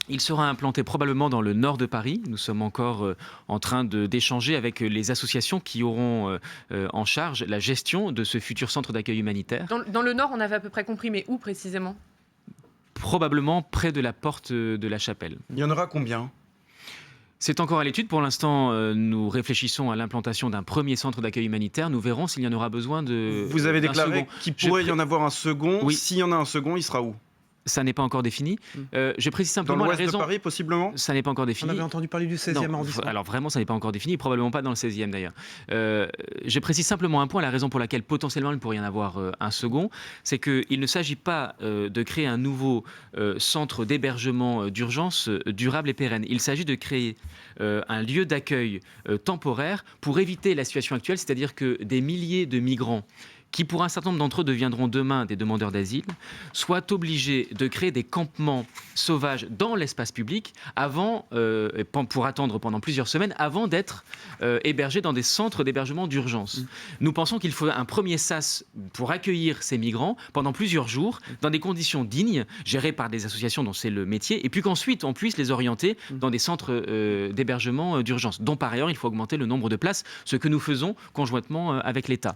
Il sera implanté probablement dans le nord de Paris. Nous sommes encore en train d'échanger avec les associations qui auront en charge la gestion de ce futur centre d'accueil humanitaire. Dans le Nord, on avait à peu près compris, mais où précisément? Probablement près de la porte de la Chapelle. Il y en aura combien? C'est encore à l'étude. Pour l'instant, nous réfléchissons à l'implantation d'un premier centre d'accueil humanitaire. Nous verrons s'il y en aura besoin Vous avez d'un déclaré second. qu'il pourrait y en avoir un second. Oui. S'il y en a un second, il sera où? Ça n'est pas encore défini. Je précise Dans simplement la l'ouest de raison. Paris, possiblement? Ça n'est pas encore On défini. avait entendu parler du 16e Non, arrondissement. alors vraiment, ça n'est pas encore défini, probablement pas dans le 16e d'ailleurs. Je précise simplement un point, la raison pour laquelle potentiellement il pourrait y en avoir un second, c'est qu'il ne s'agit pas de créer un nouveau centre d'hébergement d'urgence durable et pérenne. Il s'agit de créer un lieu d'accueil temporaire pour éviter la situation actuelle, c'est-à-dire que des milliers de migrants qui pour un certain nombre d'entre eux deviendront demain des demandeurs d'asile, soient obligés de créer des campements sauvages dans l'espace public pour attendre pendant plusieurs semaines avant d'être hébergés dans des centres d'hébergement d'urgence. Nous pensons qu'il faut un premier sas pour accueillir ces migrants pendant plusieurs jours, dans des conditions dignes, gérées par des associations dont c'est le métier, et puis qu'ensuite on puisse les orienter dans des centres d'hébergement d'urgence, dont par ailleurs il faut augmenter le nombre de places, ce que nous faisons conjointement avec l'État.